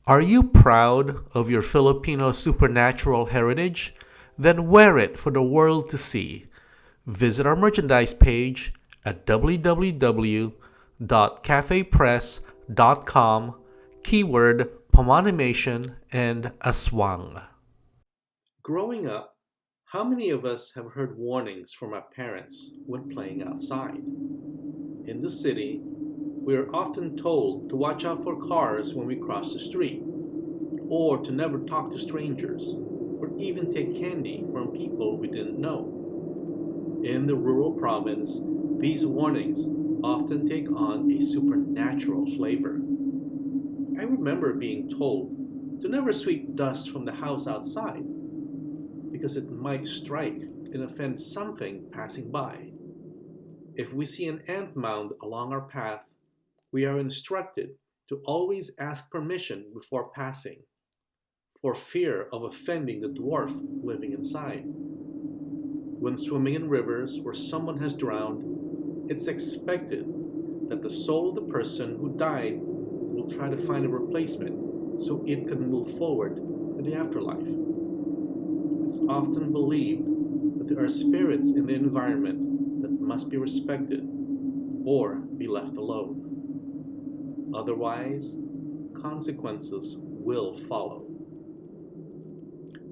Are you proud of your Filipino supernatural heritage? Then wear it for the world to see. Visit our merchandise page at www.cafepress.com, keyword Pamanimation and Aswang. Growing up, how many of us have heard warnings from our parents when playing outside? In the city, we are often told to watch out for cars when we cross the street, or to never talk to strangers, or even take candy from people we didn't know. In the rural province, these warnings often take on a supernatural flavor. I remember being told to never sweep dust from the house outside because it might strike and offend something passing by. If we see an ant mound along our path, we are instructed to always ask permission before passing, for fear of offending the dwarf living inside. When swimming in rivers where someone has drowned, it's expected that the soul of the person who died will try to find a replacement so it can move forward to the afterlife. It's often believed that there are spirits in the environment that must be respected or be left alone. Otherwise, consequences will follow.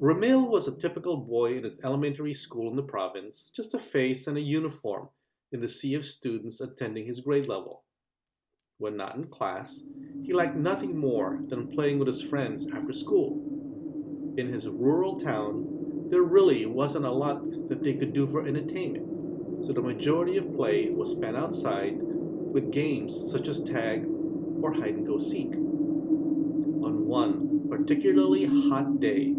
Ramil was a typical boy in his elementary school in the province, just a face and a uniform in the sea of students attending his grade level. When not in class, he liked nothing more than playing with his friends after school. In his rural town, there really wasn't a lot that they could do for entertainment, so the majority of play was spent outside with games such as tag or hide and go seek. On one particularly hot day,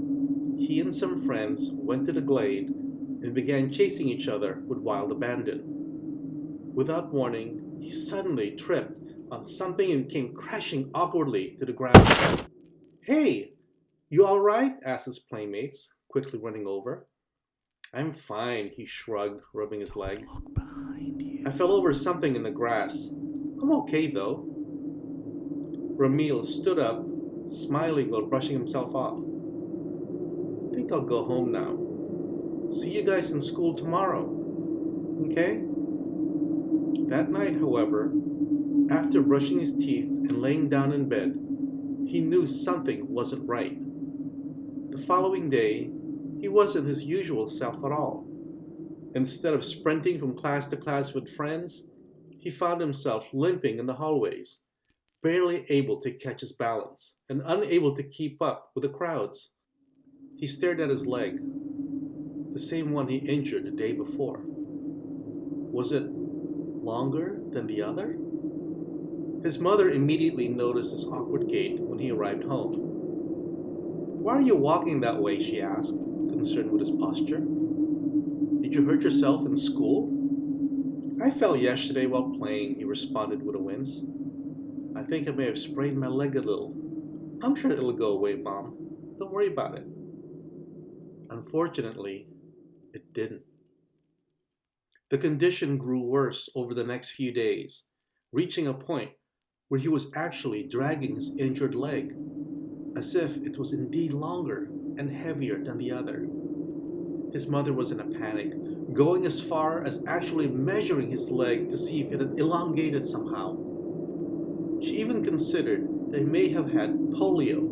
he and some friends went to the glade and began chasing each other with wild abandon. Without warning, he suddenly tripped on something and came crashing awkwardly to the ground. Hey, you alright? Asked his playmates, quickly running over. I'm fine, he shrugged, rubbing his leg. Look behind you. I fell over something in the grass. I'm okay though. Ramil stood up, smiling while brushing himself off. I think I'll go home now. See you guys in school tomorrow. Okay? That night, however, after brushing his teeth and laying down in bed, he knew something wasn't right. The following day, he wasn't his usual self at all. Instead of sprinting from class to class with friends, he found himself limping in the hallways, barely able to catch his balance and unable to keep up with the crowds. He stared at his leg, the same one he injured the day before. Was it longer than the other? His mother immediately noticed his awkward gait when he arrived home. Why are you walking that way? She asked, concerned with his posture. Did you hurt yourself in school? I fell yesterday while playing, he responded with a wince. I think I may have sprained my leg a little. I'm sure it'll go away, Mom. Don't worry about it. Unfortunately, it didn't. The condition grew worse over the next few days, reaching a point where he was actually dragging his injured leg, as if it was indeed longer and heavier than the other. His mother was in a panic, going as far as actually measuring his leg to see if it had elongated somehow. She even considered that he may have had polio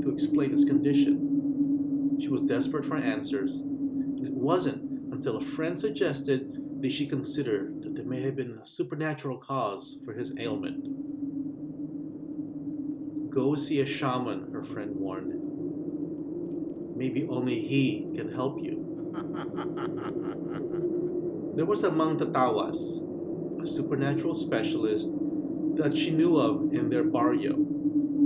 to explain his condition. She was desperate for answers, and it wasn't until a friend suggested that she consider that there may have been a supernatural cause for his ailment. Go see a shaman, her friend warned. Maybe only he can help you. There was a Mang Tatawas, a supernatural specialist that she knew of in their barrio,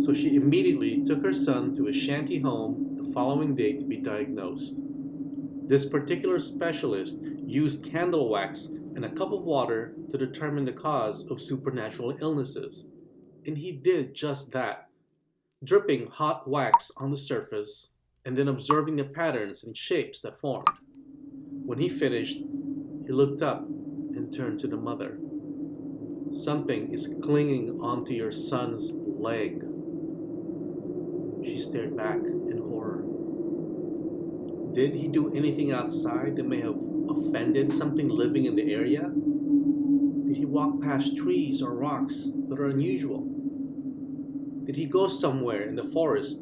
so she immediately took her son to a shanty home the following day to be diagnosed. This particular specialist used candle wax and a cup of water to determine the cause of supernatural illnesses, and he did just that, dripping hot wax on the surface and then observing the patterns and shapes that formed. When he finished, he looked up and turned to the mother. Something is clinging onto your son's leg. She stared back in horror. Did he do anything outside that may have offended something living in the area? Did he walk past trees or rocks that are unusual? Did he go somewhere in the forest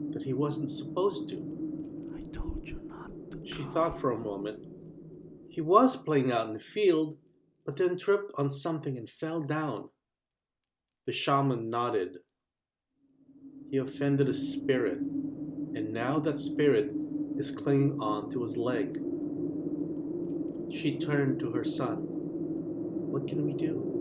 that he wasn't supposed to? I told you not to. She thought for a moment. He was playing out in the field, but then tripped on something and fell down. The shaman nodded. He offended a spirit, and now that spirit is clinging on to his leg. She turned to her son. What can we do?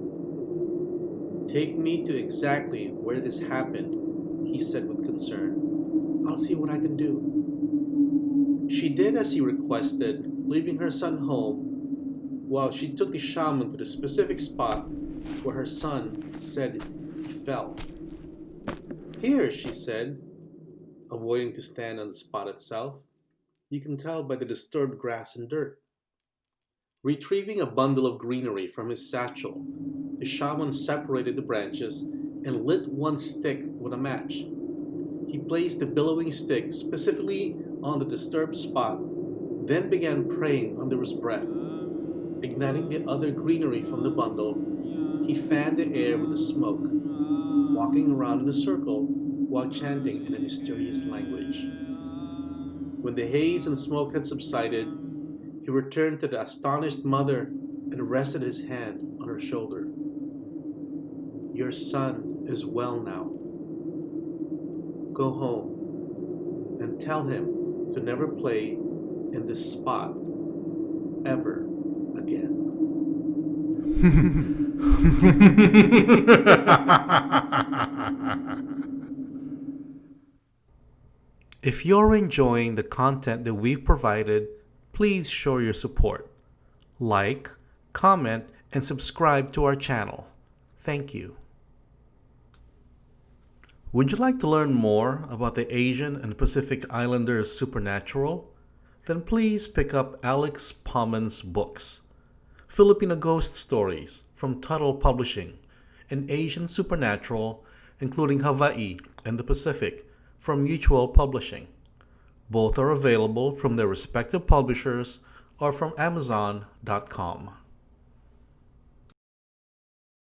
Take me to exactly where this happened, he said with concern. I'll see what I can do. She did as he requested, leaving her son home, while she took the shaman to the specific spot where her son said he fell. Here, she said, avoiding to stand on the spot itself. You can tell by the disturbed grass and dirt. Retrieving a bundle of greenery from his satchel, the shaman separated the branches and lit one stick with a match. He placed the billowing stick specifically on the disturbed spot, then began praying under his breath. Igniting the other greenery from the bundle, he fanned the air with the smoke, walking around in a circle while chanting in a mysterious language. When the haze and smoke had subsided, he returned to the astonished mother and rested his hand on her shoulder. Your son is well now. Go home and tell him to never play in this spot ever again. If you're enjoying the content that we've provided, please show your support. Like, comment, and subscribe to our channel. Thank you. Would you like to learn more about the Asian and Pacific Islanders supernatural? Then please pick up Alex Pauman's books, Filipino Ghost Stories from Tuttle Publishing, and Asian Supernatural, including Hawaii and the Pacific, from Mutual Publishing. Both are available from their respective publishers or from Amazon.com.